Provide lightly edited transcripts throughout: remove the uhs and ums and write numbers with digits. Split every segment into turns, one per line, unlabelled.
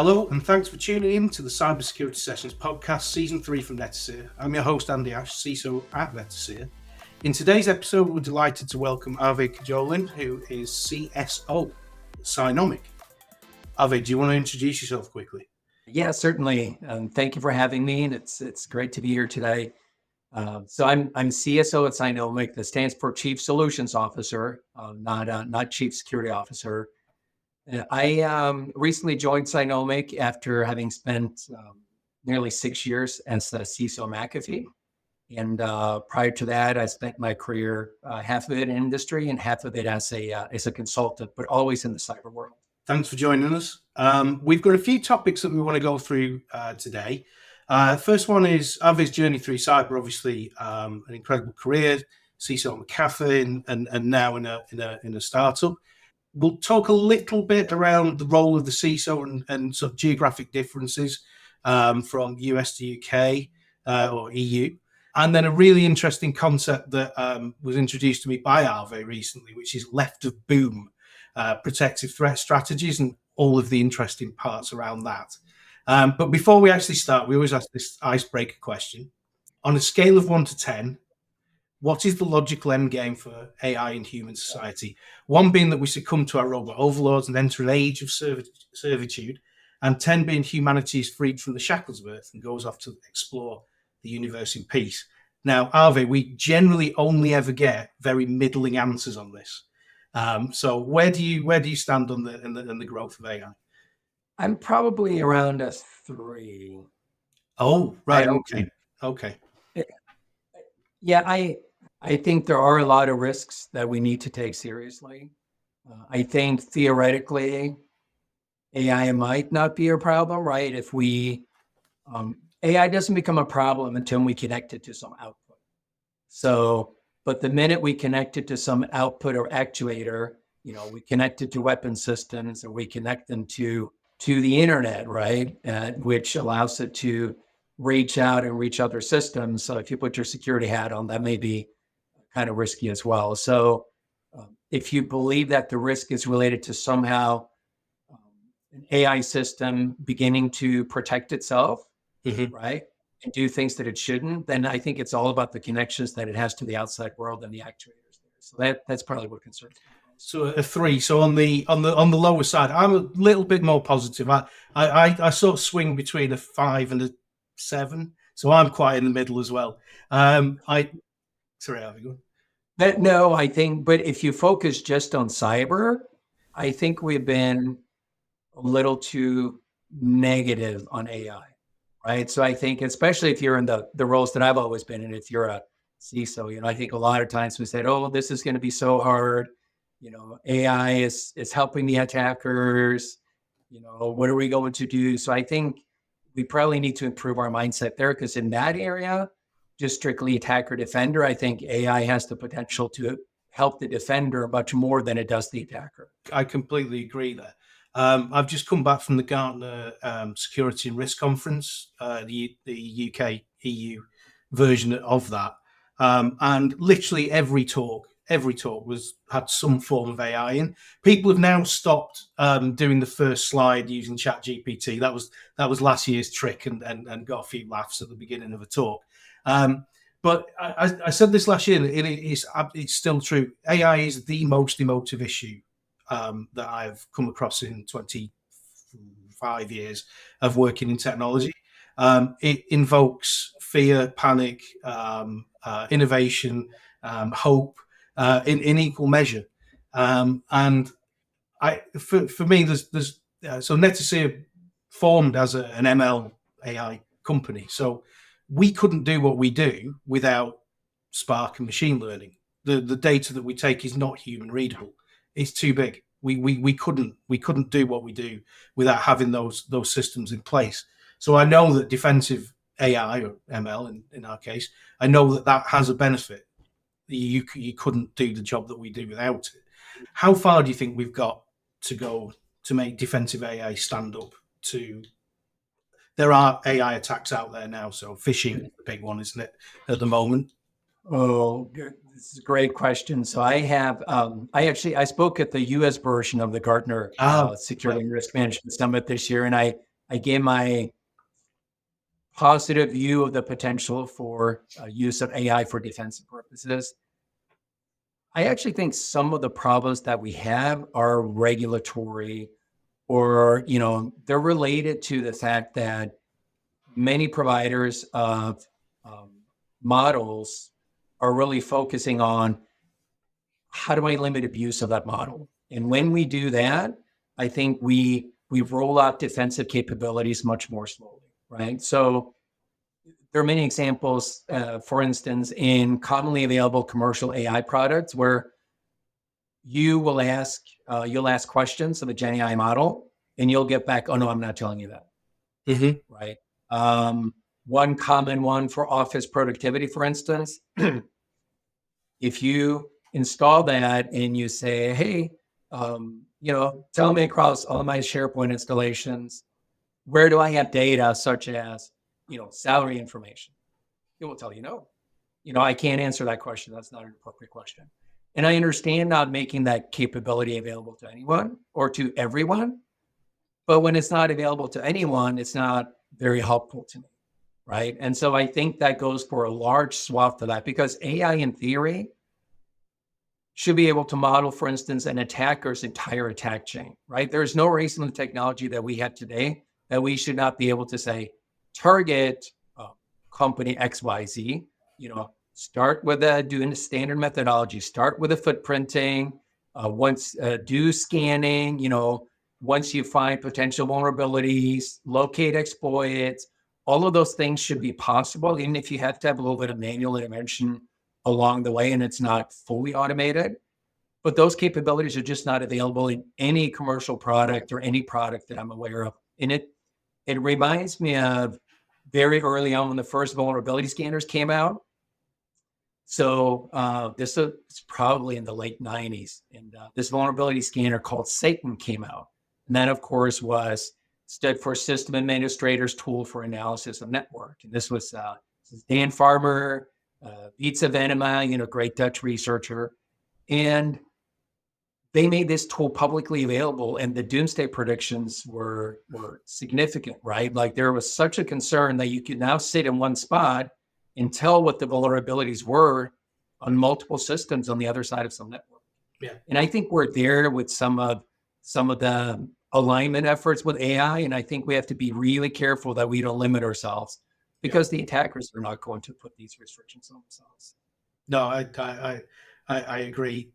Hello, and thanks for tuning in to the Cybersecurity Sessions podcast, Season 3 from Netacea. I'm your host, Andy Ash, CISO at Netacea. In today's episode, we're delighted to welcome Arve Kjoelen, who is CSO at CynomIQ. Arve, do you want to introduce yourself quickly?
Yeah, certainly. Thank you for having me, and it's great to be here today. So I'm CSO at CynomIQ. That stands for Chief Solutions Officer, not Chief Security Officer. I recently joined CynomIQ after having spent nearly 6 years as the CISO of McAfee. And prior to that, I spent my career half of it in industry and half of it as a consultant, but always in the cyber world.
Thanks for joining us. We've got a few topics that we want to go through today. First one is Arve's journey through cyber. Obviously, an incredible career, CISO of McAfee, and now in a startup. We'll talk a little bit around the role of the CISO and sort of geographic differences from US to UK or EU. And then a really interesting concept that was introduced to me by Arve recently, which is left of boom, protective threat strategies and all of the interesting parts around that. But before we actually start, we always ask this icebreaker question. On a scale of 1 to 10, what is the logical end game for AI in human society? 1 being that we succumb to our robot overlords and enter an age of servitude, and 10 being humanity is freed from the shackles of Earth and goes off to explore the universe in peace. Now, Arve, we generally only ever get very middling answers on this. So where do you stand on the growth of AI?
I'm probably around a 3.
Oh, right. Okay.
Yeah, I think there are a lot of risks that we need to take seriously. I think theoretically, AI might not be a problem, right? If AI doesn't become a problem until we connect it to some output. So, but the minute we connect it to some output or actuator, we connect it to weapon systems, or we connect them to the internet, right? Which allows it to reach out and reach other systems. So if you put your security hat on, that may be kind of risky as well. So if you believe that the risk is related to somehow an AI system beginning to protect itself, right, and do things that it shouldn't, then I think it's all about the connections that it has to the outside world and the actuators there. So that's probably what concerns me.
So a 3. So on the lower side, I'm a little bit more positive. I sort of swing between a 5 and a 7. So I'm quite in the middle as well. Sorry, have you gone?
No, I think, but if you focus just on cyber, I think we've been a little too negative on AI, right? So I think, especially if you're in the roles that I've always been in, if you're a CISO, I think a lot of times we said, oh, this is going to be so hard. AI is helping the attackers. What are we going to do? So I think we probably need to improve our mindset there, because in that area, just strictly attacker defender, I think AI has the potential to help the defender much more than it does the attacker.
I completely agree there. I've just come back from the Gartner Security and Risk Conference, the UK EU version of that, and literally every talk had some form of AI in. People have now stopped doing the first slide using ChatGPT. That was last year's trick, and got a few laughs at the beginning of a talk. But I said this last year, and it's still true. AI is the most emotive issue that I've come across in 25 years of working in technology. It invokes fear, panic, innovation, hope in equal measure. And for me, there's so Netacea formed as an ML AI company. So we couldn't do what we do without Spark and machine learning. The data that we take is not human readable. It's too big. We couldn't do what we do without having those systems in place. So I know that defensive AI or ML in our case, I know that has a benefit. You couldn't do the job that we do without it. How far do you think we've got to go to make defensive AI stand up to? There are AI attacks out there now, so phishing is the big one, isn't it, at the moment?
Oh, this is a great question. So I have, I spoke at the U.S. version of the Gartner Security and Risk Management Summit this year, and I I gave my positive view of the potential for use of AI for defensive purposes. I actually think some of the problems that we have are regulatory, or, they're related to the fact that many providers of models are really focusing on how do I limit abuse of that model? And when we do that, I think we roll out defensive capabilities much more slowly, right? So there are many examples, for instance, in commonly available commercial AI products where you'll ask questions of a Gen AI model, and you'll get back, "Oh no, I'm not telling you that."
Mm-hmm.
Right? One common one for office productivity, for instance, if you install that and you say, "Hey, tell me across all my SharePoint installations, where do I have data such as, salary information?" It will tell you no. I can't answer that question. That's not an appropriate question. And I understand not making that capability available to anyone or to everyone, but when it's not available to anyone, it's not very helpful to me, right? And so I think that goes for a large swath of that, because AI in theory should be able to model, for instance, an attacker's entire attack chain, right? There's no reason in the technology that we have today that we should not be able to say, target company XYZ, start with doing the standard methodology, start with the footprinting, do scanning, once you find potential vulnerabilities, locate exploits. All of those things should be possible, even if you have to have a little bit of manual intervention along the way and it's not fully automated. But those capabilities are just not available in any commercial product or any product that I'm aware of. And it reminds me of very early on when the first vulnerability scanners came out. So this is probably in the late 90s. And this vulnerability scanner called Satan came out. And that, of course, stood for System Administrator's Tool for Analysis of Network. And this was Dan Farmer, Wietse Venema, great Dutch researcher. And they made this tool publicly available, and the doomsday predictions were significant, right? Like, there was such a concern that you could now sit in one spot and tell what the vulnerabilities were on multiple systems on the other side of some network.
Yeah.
And I think we're there with some of the alignment efforts with AI, and I think we have to be really careful that we don't limit ourselves, because the attackers are not going to put these restrictions on themselves.
No, I agree.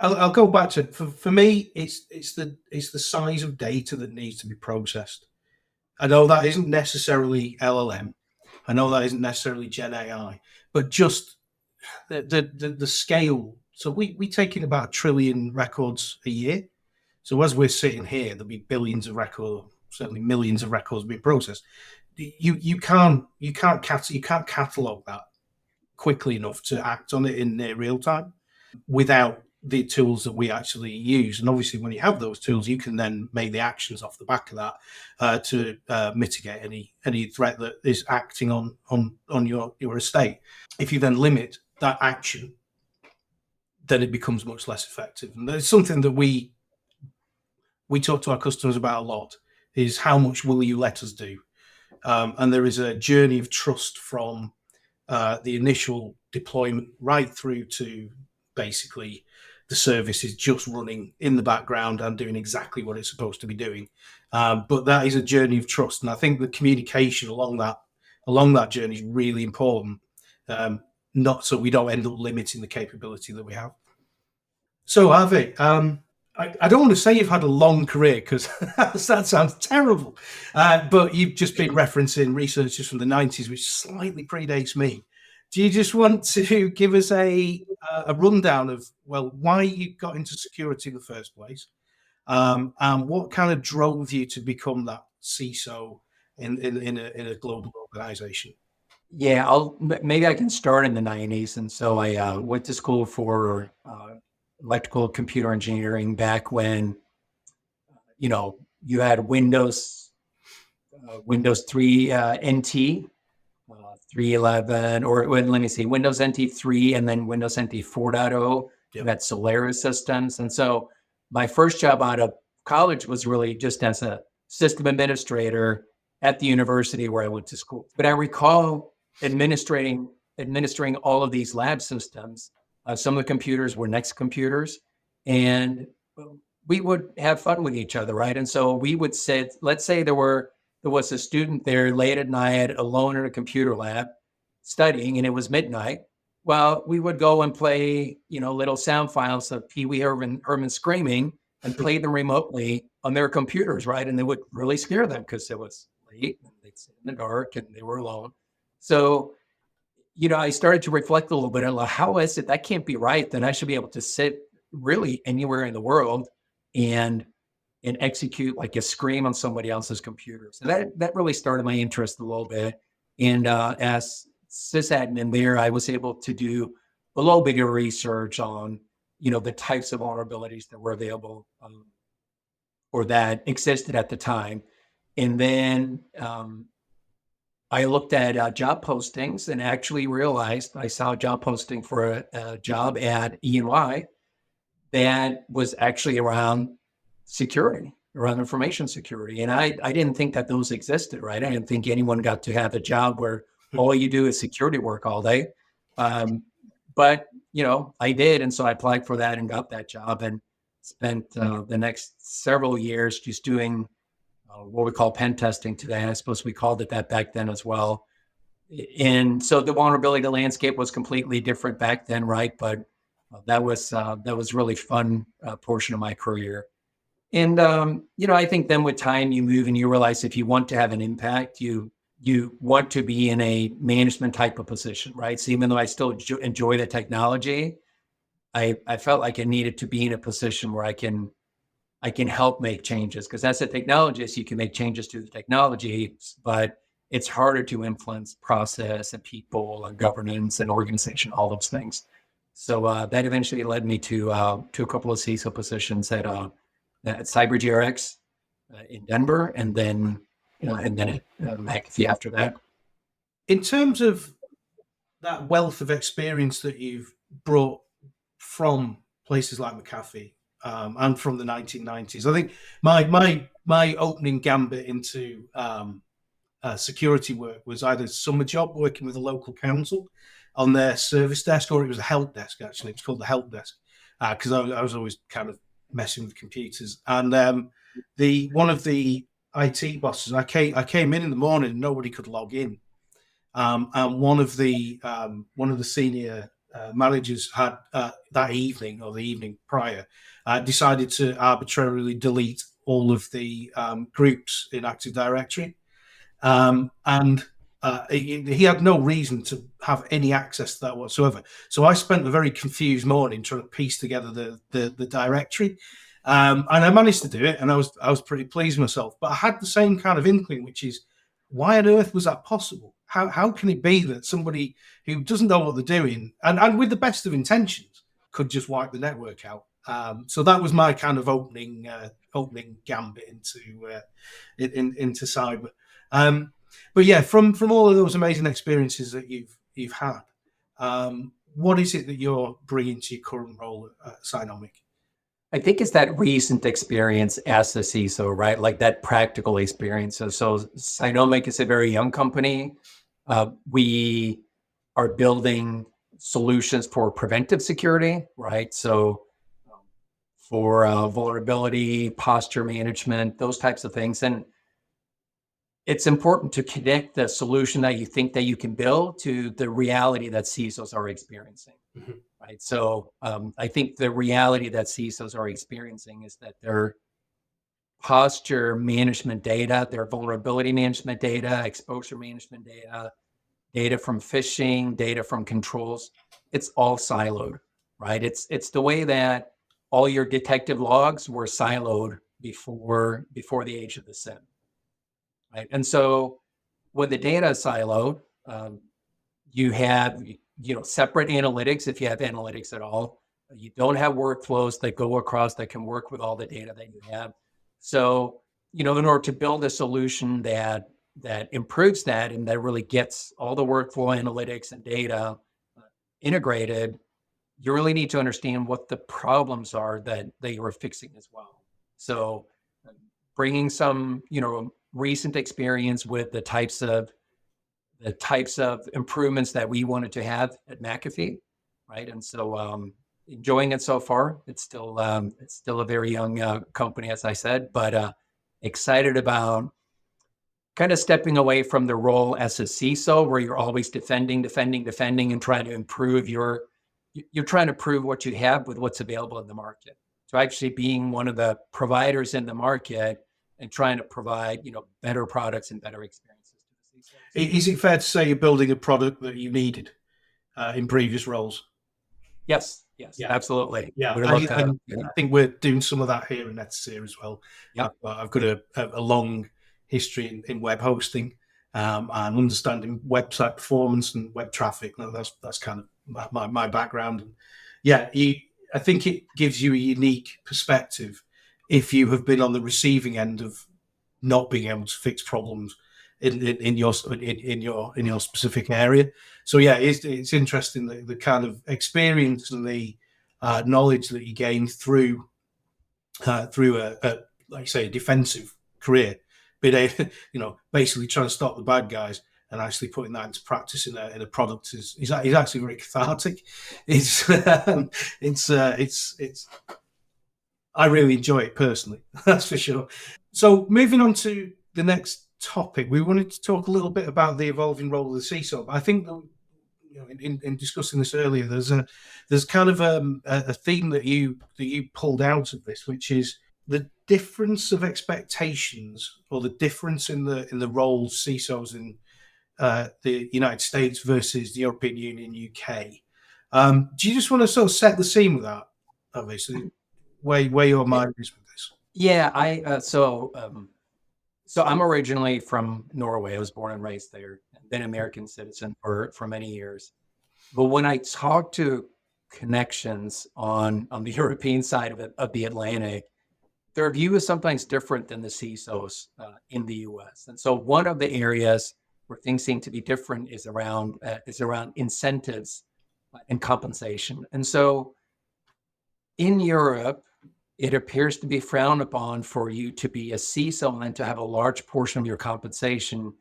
I'll go back to, for me, it's the size of data that needs to be processed. I know that isn't necessarily LLM. I know that isn't necessarily Gen AI, but just the scale. So we take in about 1 trillion records a year. So as we're sitting here, there'll be billions of records, certainly millions of records being processed. You can't catalog that quickly enough to act on it in near real time without the tools that we actually use. And obviously, when you have those tools, you can then make the actions off the back of that to mitigate any threat that is acting on your estate. If you then limit that action, then it becomes much less effective. And there's something that we talk to our customers about a lot, is how much will you let us do? And there is a journey of trust from the initial deployment right through to basically the service is just running in the background and doing exactly what it's supposed to be doing. But that is a journey of trust. And I think the communication along that journey is really important, not so we don't end up limiting the capability that we have. So, Arve, I don't want to say you've had a long career, because that sounds terrible, but you've just been referencing researchers from the 90s, which slightly predates me. Do you just want to give us a rundown of, well, why you got into security in the first place, and what kind of drove you to become that CISO in a global organization?
Yeah, maybe I can start in the 90s. And so I went to school for electrical computer engineering back when, you had Windows 3 NT, 3.11, or let me see, Windows NT 3 and then Windows NT 4.0.
Yep.
That Solaris systems. And so my first job out of college was really just as a system administrator at the university where I went to school. But I recall administering all of these lab systems. Some of the computers were Next computers, and we would have fun with each other, right? And so we would sit. Let's say there was a student there late at night, alone in a computer lab, studying, and it was midnight. Well, we would go and play, little sound files of Pee Wee Herman screaming and play them remotely on their computers, right? And they would really scare them because it was late and they'd sit in the dark and they were alone. So, I started to reflect a little bit on how is it that can't be right? Then I should be able to sit really anywhere in the world and execute like a scream on somebody else's computer. So that really started my interest a little bit. And as sysadmin there, I was able to do a little bit of research on, the types of vulnerabilities that were available or that existed at the time. And then I looked at job postings and actually realized I saw a job posting for a job at E&Y that was actually around security, around information security. And I didn't think that those existed, right? I didn't think anyone got to have a job where all you do is security work all day. But, I did. And so I applied for that and got that job and spent the next several years just doing what we call pen testing today. I suppose we called it that back then as well. And so the vulnerability landscape was completely different back then, right? But that was really fun portion of my career. And I think then with time you move and you realize if you want to have an impact, you want to be in a management type of position, right? So even though I still enjoy the technology, I felt like I needed to be in a position where I can help make changes, because as a technologist, you can make changes to the technology, but it's harder to influence process and people and governance and organization, all those things. So that eventually led me to a couple of CISO positions at CyberGRX in Denver, and then at McAfee after that.
In terms of that wealth of experience that you've brought from places like McAfee and from the 1990s, I think my opening gambit into security work was either a summer job working with a local council on their service desk, or it was a help desk. Actually, it was called the help desk because I was always kind of messing with computers. And one of the IT bosses, I came in the morning and nobody could log in. And one of the senior managers had that evening or the evening prior decided to arbitrarily delete all of the groups in Active Directory, and he had no reason to have any access to that whatsoever. So I spent a very confused morning trying to piece together the directory, and I managed to do it, and I was pretty pleased with myself. But I had the same kind of inkling, which is, why on earth was that possible? How can it be that somebody who doesn't know what they're doing and with the best of intentions could just wipe the network out? So that was my kind of opening gambit into cyber. But yeah, from all of those amazing experiences that you've had, what is it that you're bringing to your current role at CynomIQ?
I think it's that recent experience as a CISO, right? Like that practical experience. So CynomIQ is a very young company. We are building solutions for preventive security, right? So for vulnerability, posture management, those types of things. And it's important to connect the solution that you think that you can build to the reality that CISOs are experiencing. Mm-hmm. Right. So I think the reality that CISOs are experiencing is that their posture management data, their vulnerability management data, exposure management data, data from phishing, data from controls, it's all siloed, right? It's the way that all your detective logs were siloed before the age of the SIEM, right? And so when the data is siloed, you have separate analytics, if you have analytics at all. You don't have workflows that go across that can work with all the data that you have. So, in order to build a solution that improves that and that really gets all the workflow analytics and data integrated, you really need to understand what the problems are that you are fixing as well. So bringing some, recent experience with the types of improvements that we wanted to have at McAfee, right? And so enjoying it so far. It's still a very young company, as I said, but excited about kind of stepping away from the role as a CISO, where you're always defending, and trying to improve you're trying to prove what you have with what's available in the market. So actually being one of the providers in the market and trying to provide, better products and better experiences to the CISOs.
Is it fair to say you're building a product that you needed in previous roles?
Yes,
Yeah,
absolutely.
yeah.
We'd love
I
to.
think we're doing some of that here in Netacea as well.
Yep.
I've got a long history in web hosting and understanding website performance and web traffic. That's kind of my background. And yeah, I think it gives you a unique perspective if you have been on the receiving end of not being able to fix problems in your specific area. So yeah, it's interesting the kind of experience and the knowledge that you gain through a like I say, a defensive career, basically trying to stop the bad guys and actually putting that into practice in a product is actually very cathartic. It's I really enjoy it personally, that's for sure. So moving on to the next topic, we wanted to talk a little bit about the evolving role of the CISO. I think that, in discussing this earlier, there's kind of a theme that you pulled out of this, which is the difference of expectations or the difference in the roles CISOs in the United States versus the European Union, UK. Do you just want to sort of set the scene with that, obviously, where your mind is with this?
Yeah, so I'm originally from Norway. I was born and raised there, been an American citizen for many years. But when I talk to connections on the European side of the Atlantic, their view is sometimes different than the CISOs in the US. And so one of the areas where things seem to be different is around incentives and compensation. And so in Europe, it appears to be frowned upon for you to be a CISO and to have a large portion of your compensation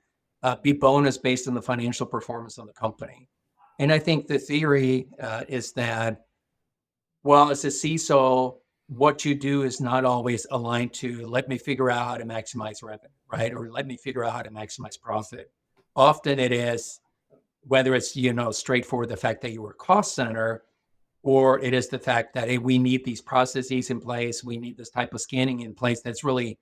be bonus based on the financial performance of the company. And I think the theory is that, well, as a CISO, what you do is not always aligned to let me figure out how to maximize revenue, right? Or let me figure out how to maximize profit. Often it is, whether it's, straightforward, the fact that you were a cost center, or it is the fact that, hey, we need these processes in place. We need this type of scanning in place that's really,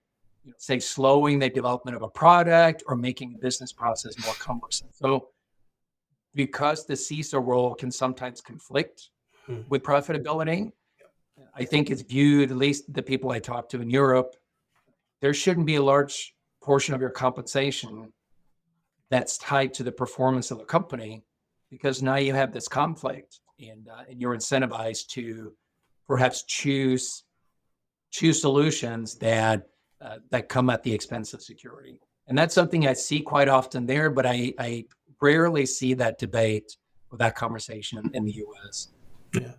say, slowing the development of a product or making a business process more cumbersome. So because the CISO role can sometimes conflict with profitability, I think it's viewed, at least the people I talk to in Europe, there shouldn't be a large portion of your compensation that's tied to the performance of the company, because now you have this conflict and you're incentivized to perhaps choose solutions that come at the expense of security. And that's something I see quite often there, but I rarely see that debate or that conversation in the US.
Yeah.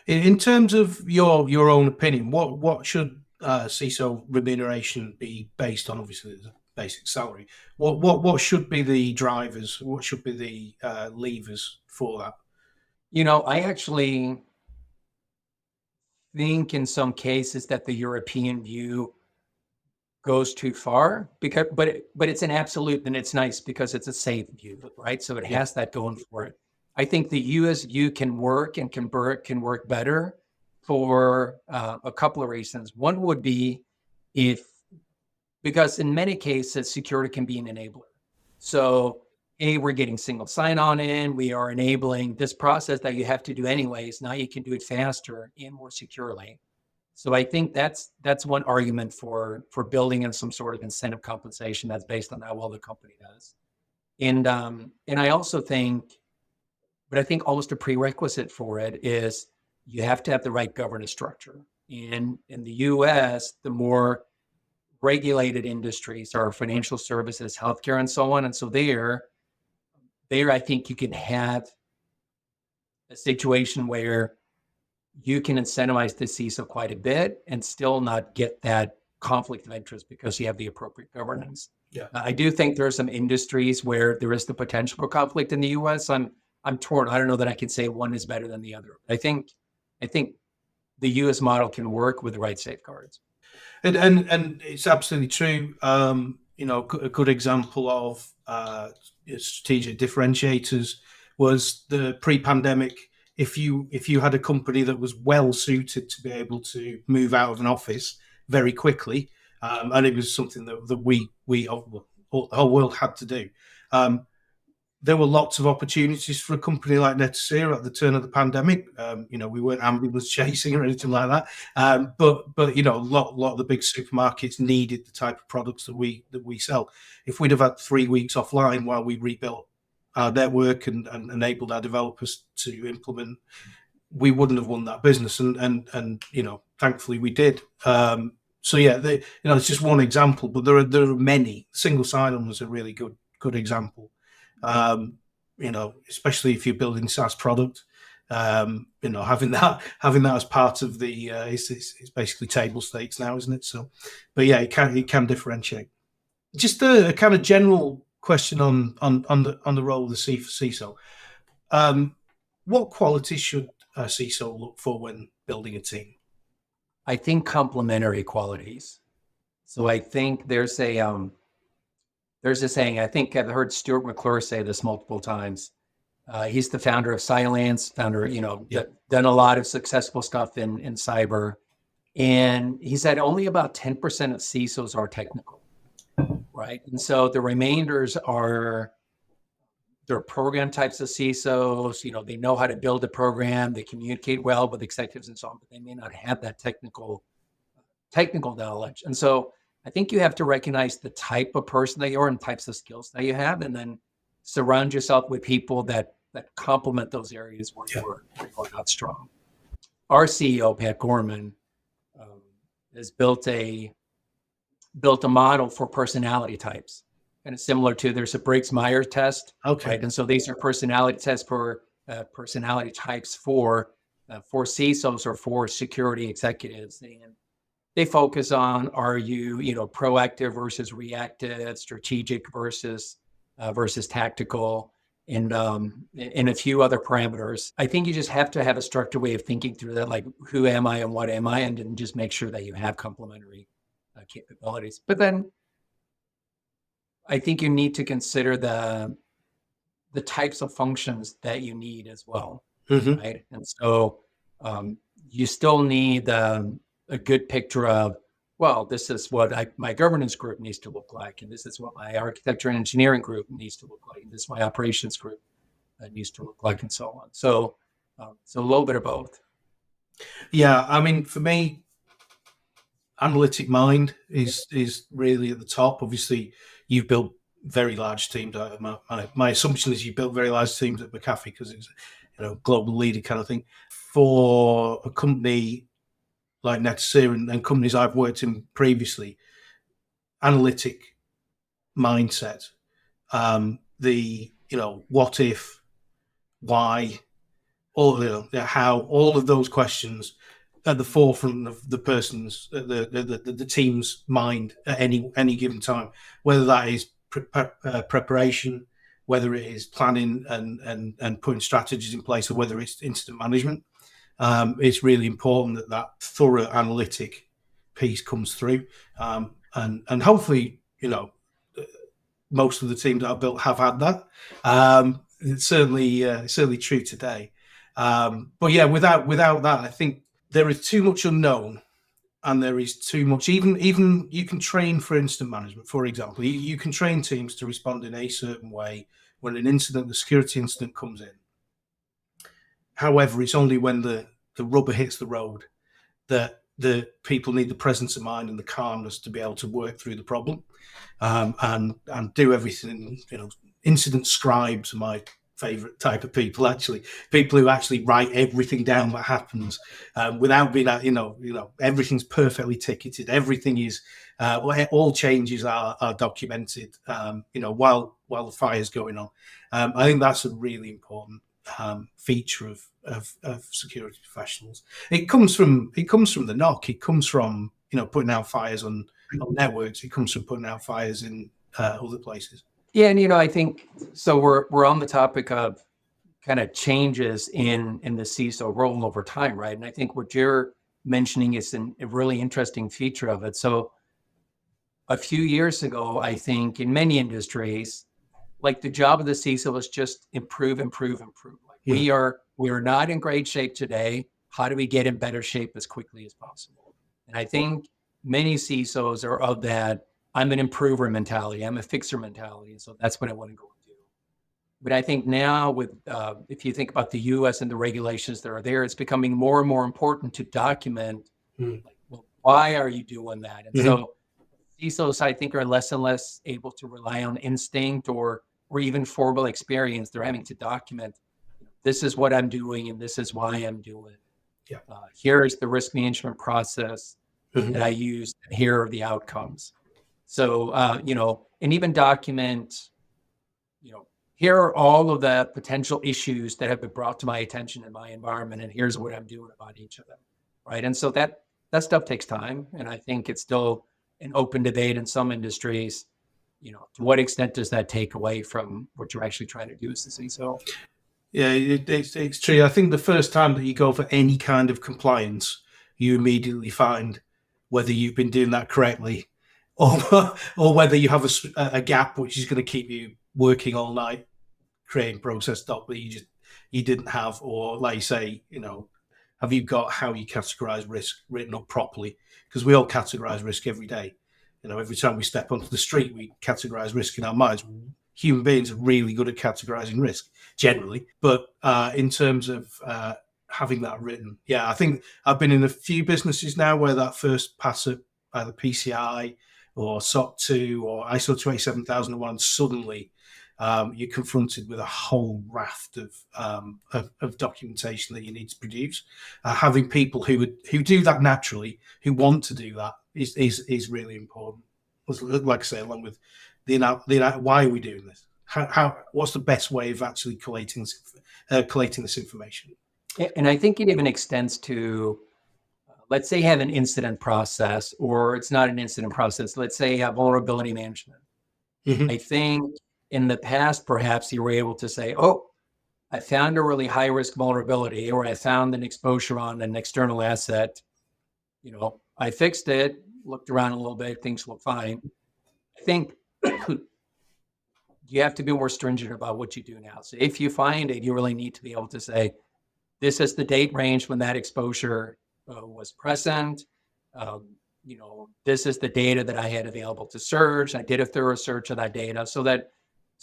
In terms of your own opinion, what should CISO remuneration be based on? Obviously, there's a basic salary. What should be the drivers? What should be the levers for that?
I actually think in some cases that the European view goes too far, but it's an absolute, and it's nice because it's a safe view, right? So it has that going for it. I think the US view can work and can work better for a couple of reasons. One would be because in many cases, security can be an enabler. So, we're getting single sign-on in, we are enabling this process that you have to do anyways. Now you can do it faster and more securely. So I think that's one argument for building in some sort of incentive compensation that's based on how well the company does. And I also think, but I think almost a prerequisite for it is you have to have the right governance structure. And in the US, the more regulated industries are financial services, healthcare, and so on. And so there, I think you can have a situation where you can incentivize the CISO quite a bit and still not get that conflict of interest because you have the appropriate governance.
Yeah.
I do think there are some industries where there is the potential for conflict in the U.S. I'm torn. I don't know that I can say one is better than the other. I think the U.S. model can work with the right safeguards.
And it's absolutely true. A good example of strategic differentiators was the pre-pandemic. If you had a company that was well suited to be able to move out of an office very quickly, and it was something that we the whole world had to do. There were lots of opportunities for a company like Netacea at the turn of the pandemic. We weren't ambulance chasing or anything like that. But a lot of the big supermarkets needed the type of products that we sell. If we'd have had 3 weeks offline while we rebuilt our network and enabled our developers to implement, we wouldn't have won that business. And thankfully we did. It's just one example, but there are many. Single sign-on was a really good example. Especially if you're building SaaS product, having that as part of the it's basically table stakes now, isn't it? So, but yeah, it can differentiate. Just a kind of general question on the role of the CISO. What qualities should a CISO look for when building a team?
I think complementary qualities. So I think there's a saying, I think I've heard Stuart McClure say this multiple times. He's the founder of Cylance, done a lot of successful stuff in cyber. And he said only about 10% of CISOs are technical, right? And so the remainders they're program types of CISOs. They know how to build a program, they communicate well with executives and so on, but they may not have that technical knowledge. And so I think you have to recognize the type of person that you are and types of skills that you have, and then surround yourself with people that complement those areas where you're not strong. Our CEO, Pat Gorman, has built a model for personality types, kind of similar to there's a Briggs-Myers test.
Okay.
Right? And so these are personality tests for personality types for CISOs or for security executives. And they focus on, are you proactive versus reactive, strategic versus tactical, and a few other parameters. I think you just have to have a structured way of thinking through that, like who am I and what am I, and then just make sure that you have complementary capabilities. But then I think you need to consider the types of functions that you need as well, right? And so you still need a good picture of, well, this is what my governance group needs to look like, and this is what my architecture and engineering group needs to look like, and this is my operations group needs to look like, and so on. So a little bit of both.
Yeah, I mean, for me, analytic mind is really at the top. Obviously, you've built very large teams. My assumption is you built very large teams at McAfee because it's global leader kind of thing. For a company like Netacea and companies I've worked in previously, analytic mindset, the what if, why, how, all of those questions at the forefront of the person's the team's mind at any given time, whether that is preparation, whether it is planning and putting strategies in place, or whether it's incident management. It's really important that thorough analytic piece comes through, and hopefully most of the teams that I've built have had that. It's certainly true today. But yeah, without that, I think there is too much unknown, and there is too much. Even you can train for incident management, for example. You can train teams to respond in a certain way when a security incident comes in. However, it's only when the rubber hits the road that the people need the presence of mind and the calmness to be able to work through the problem, and do everything. Incident scribes are my favorite type of people. Actually, people who actually write everything down that happens, without being everything's perfectly ticketed. Everything is all changes are documented. While the fire's going on. I think that's a really important feature of security professionals. It comes from the knock. It comes from putting out fires on networks. It comes from putting out fires in other places.
Yeah, and I think so. We're on the topic of kind of changes in the CISO role over time, right? And I think what you're mentioning is a really interesting feature of it. So a few years ago, I think in many industries, like the job of the CISO was just improve. Like we are not in great shape today. How do we get in better shape as quickly as possible? And I think many CISOs are of that. I'm an improver mentality. I'm a fixer mentality. And so that's what I want to go and do. But I think now with, if you think about the US and the regulations that are there, it's becoming more and more important to document, like, well, why are you doing that? And so CISOs, I think, are less and less able to rely on instinct or even formal experience. They're having to document, this is what I'm doing and this is why I'm doing it.
Yeah.
Here is the risk management process that I use. Here are the outcomes. So, and even document, here are all of the potential issues that have been brought to my attention in my environment, and here's what I'm doing about each of them, right? And so that stuff takes time, and I think it's still an open debate in some industries. To what extent does that take away from what you're actually trying to do as the CISO?
Yeah, it's true. I think the first time that you go for any kind of compliance, you immediately find whether you've been doing that correctly, or whether you have a gap which is going to keep you working all night creating process doc that you didn't have, or like you say, have you got how you categorize risk written up properly? Because we all categorize risk every day. Every time we step onto the street, we categorize risk in our minds. Human beings are really good at categorizing risk generally, but in terms of having that written, I think I've been in a few businesses now where that first pass of either PCI or SOC 2 or ISO 27001, suddenly you're confronted with a whole raft of documentation that you need to produce. Having people who do that naturally, who want to do that, is really important. Like I say, along with the why are we doing this? What's the best way of actually collating this information?
And I think it even extends to, let's say you have an incident process, or it's not an incident process. Let's say you have vulnerability management. I think in the past, perhaps you were able to say, oh, I found a really high risk vulnerability, or I found an exposure on an external asset. I fixed it, looked around a little bit, things look fine. I think you have to be more stringent about what you do now. So if you find it, you really need to be able to say, this is the date range when that exposure was present. This is the data that I had available to search. I did a thorough search of that data so that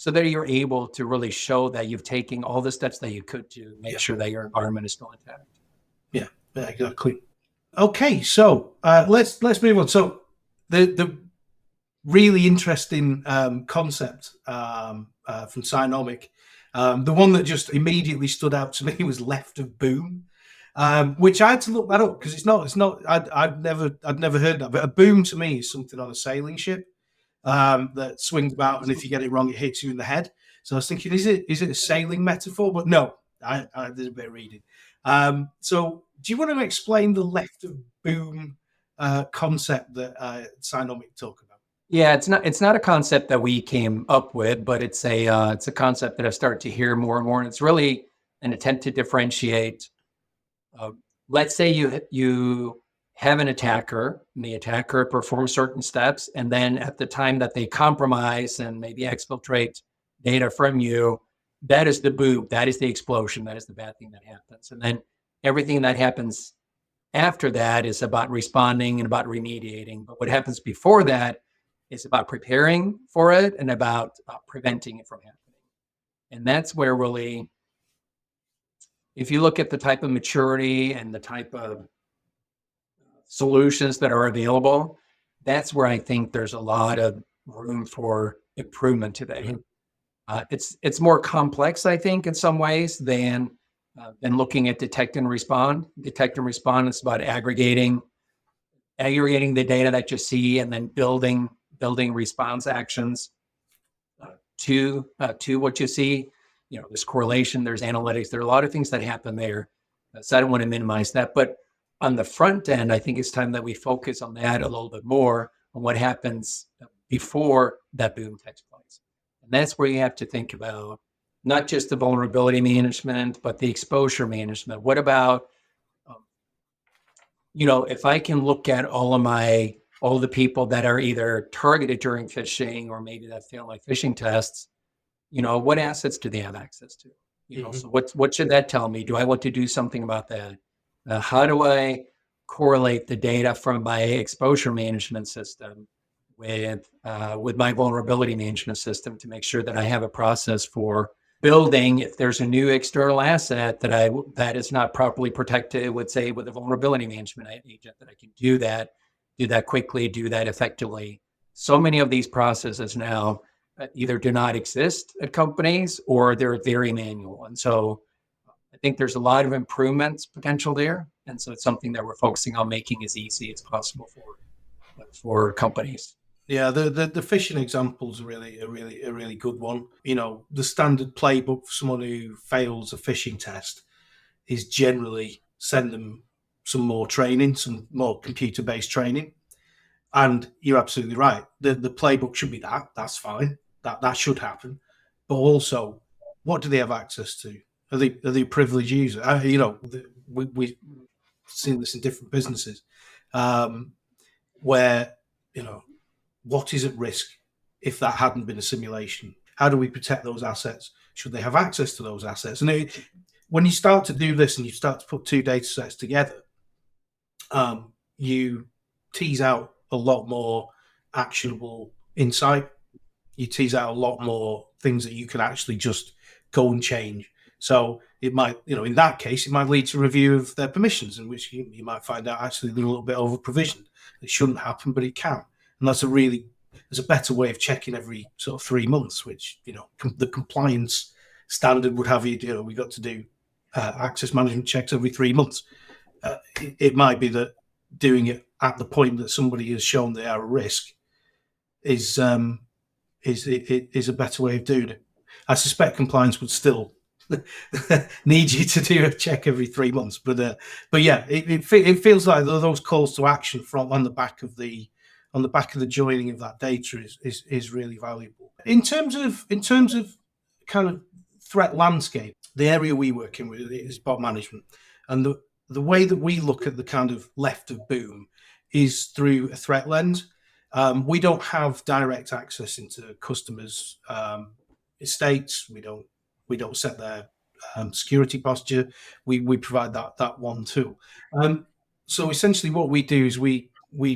you're able to really show that you've taken all the steps that you could to make sure that your environment is still intact.
Yeah, exactly. Okay, so let's move on. So the really interesting concept from CynomIQ, the one that just immediately stood out to me was left of boom, which I had to look that up because it's not. I'd never heard that. But a boom to me is something on a sailing ship that swings about, and if you get it wrong, it hits you in the head. So I was thinking, is it a sailing metaphor? But no, I did a bit of reading. So do you want to explain the left of boom concept that CynomIQ talk about?
Yeah, it's not a concept that we came up with, but it's a concept that I've started to hear more and more, and it's really an attempt to differentiate. Let's say you have an attacker, and the attacker performs certain steps, and then at the time that they compromise and maybe exfiltrate data from you, that is the boom, that is the explosion, that is the bad thing that happens, and then everything that happens after that is about responding and about remediating. But what happens before that is about preparing for it and about preventing it from happening. And that's where really, if you look at the type of maturity and the type of solutions that are available, that's where I think there's a lot of room for improvement today. It's more complex, I think, in some ways than looking at detect and respond. Detect and respond is about aggregating the data that you see and then building response actions to what you see. There's correlation, there's analytics, there are a lot of things that happen there. So I don't want to minimize that, but on the front end, I think it's time that we focus on that a little bit more on what happens before that boom takes place. And that's where you have to think about not just the vulnerability management, but the exposure management. What about, um, if I can look at all the people that are either targeted during phishing or maybe that fail my phishing tests, what assets do they have access to? So what should that tell me? Do I want to do something about that? How do I correlate the data from my exposure management system with my vulnerability management system to make sure that I have a process for building if there's a new external asset that is not properly protected with, say, with a vulnerability management agent, that I can do that quickly, do that effectively. So many of these processes now either do not exist at companies or they're very manual. And so I think there's a lot of improvements potential there. And so it's something that we're focusing on making as easy as possible for companies.
Yeah, the phishing example is a really good one. The standard playbook for someone who fails a phishing test is generally send them some more training, some more computer based training. And you're absolutely right. The playbook should be that. That's fine. That should happen. But also, what do they have access to? Are they a privileged user? We've seen this in different businesses, where you know what is at risk if that hadn't been a simulation. How do we protect those assets? Should they have access to those assets? And when you start to do this and you start to put two data sets together, you tease out a lot more actionable insight. You tease out a lot more things that you can actually just go and change. So it might, in that case, it might lead to a review of their permissions, in which you might find out actually they're a little bit over provisioned. It shouldn't happen, but it can. And there's a better way of checking every sort of 3 months, which, the compliance standard would have you, we got to do access management checks every 3 months. It might be that doing it at the point that somebody has shown they are a risk is a better way of doing it. I suspect compliance would still need you to do a check every 3 months, but yeah, it feels like those calls to action from on the back of the joining of that data is really valuable. In terms of kind of threat landscape, the area we work in with is bot management, and the way that we look at the kind of left of boom is through a threat lens. We don't have direct access into customers' estates. We don't set their security posture. We provide that one tool. So essentially, what we do is we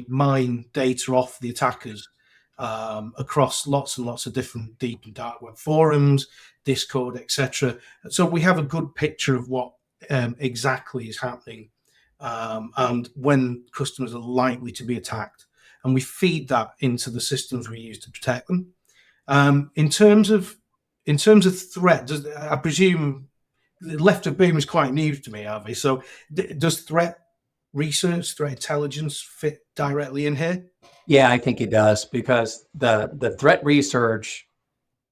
mine data off the attackers across lots and lots of different deep and dark web forums, Discord, etc. So we have a good picture of what exactly is happening and when customers are likely to be attacked, and we feed that into the systems we use to protect them. In terms of threat, I presume the left of boom is quite new to me, Arve. So does threat research, threat intelligence fit directly in here?
Yeah, I think it does, because the threat research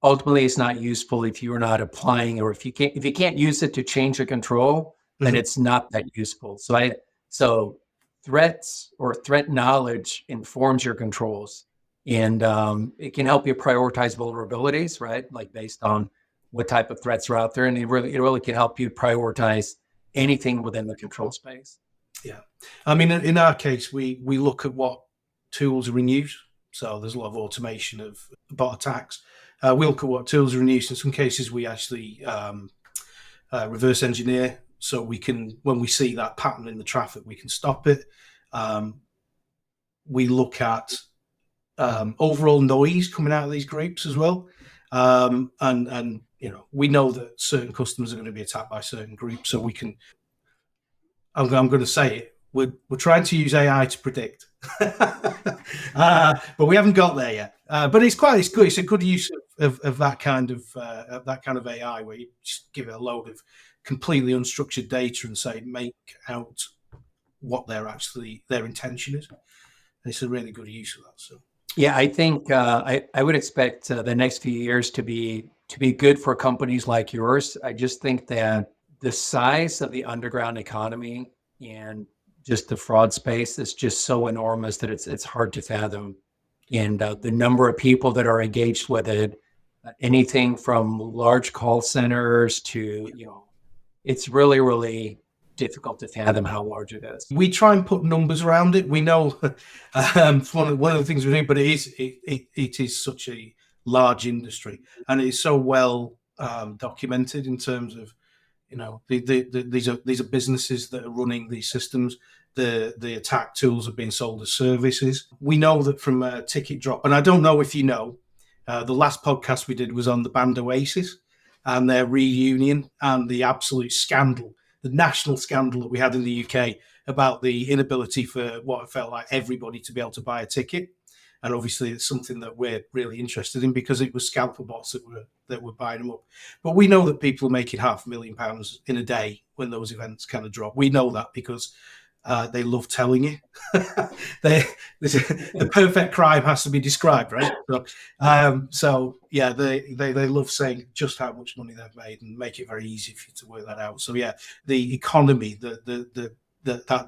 ultimately is not useful if you are not applying, or if you can't use it to change a control, then it's not that useful. So threats or threat knowledge informs your controls, and it can help you prioritize vulnerabilities, right? Like based on what type of threats are out there, and it really can help you prioritize anything within the control space.
Yeah, I mean, in our case, we look at what tools are in use. So there's a lot of automation of bot attacks. We look at what tools are in use. In some cases, we actually reverse engineer, so we can, when we see that pattern in the traffic, we can stop it. We look at overall noise coming out of these groups as well, and we know that certain customers are going to be attacked by certain groups, so we can. I'm going to say it. We're trying to use AI to predict, but we haven't got there yet. But it's good. It's a good use of that kind of AI, where you just give it a load of completely unstructured data and say make out what their intention is. And it's a really good use of that. So
yeah, I think I would expect the next few years to be good for companies like yours. I just think that the size of the underground economy and just the fraud space is just so enormous that it's hard to fathom. And the number of people that are engaged with it, anything from large call centers to, it's really, really difficult to fathom how large it is.
We try and put numbers around it. We know one of the things we do, but it is such a large industry, and it is so well documented in terms of, these are businesses that are running these systems. The attack tools are being sold as services. We know that from a ticket drop, and I don't know if you know, the last podcast we did was on the band Oasis and their reunion and the absolute scandal, the national scandal that we had in the UK about the inability for what felt like everybody to be able to buy a ticket. And obviously it's something that we're really interested in because it was scalper bots that were buying them up. But we know that people are making £500,000 in a day when those events kind of drop. We know that because they love telling you. The perfect crime has to be described, right? So yeah, they love saying just how much money they've made and make it very easy for you to work that out. So yeah, the economy, that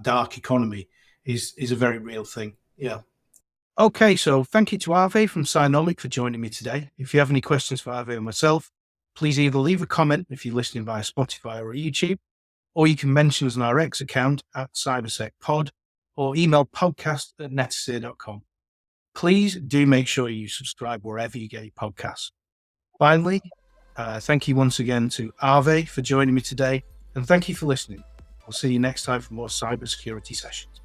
dark economy is a very real thing. Yeah. Okay, so thank you to Arve from CynomIQ for joining me today. If you have any questions for Arve or myself, please either leave a comment if you're listening via Spotify or YouTube, or you can mention us on our X account at CybersecPod, or email podcast@netacea.com. Please do make sure you subscribe wherever you get your podcasts. Finally, thank you once again to Arve for joining me today, and thank you for listening. We'll see you next time for more cybersecurity sessions.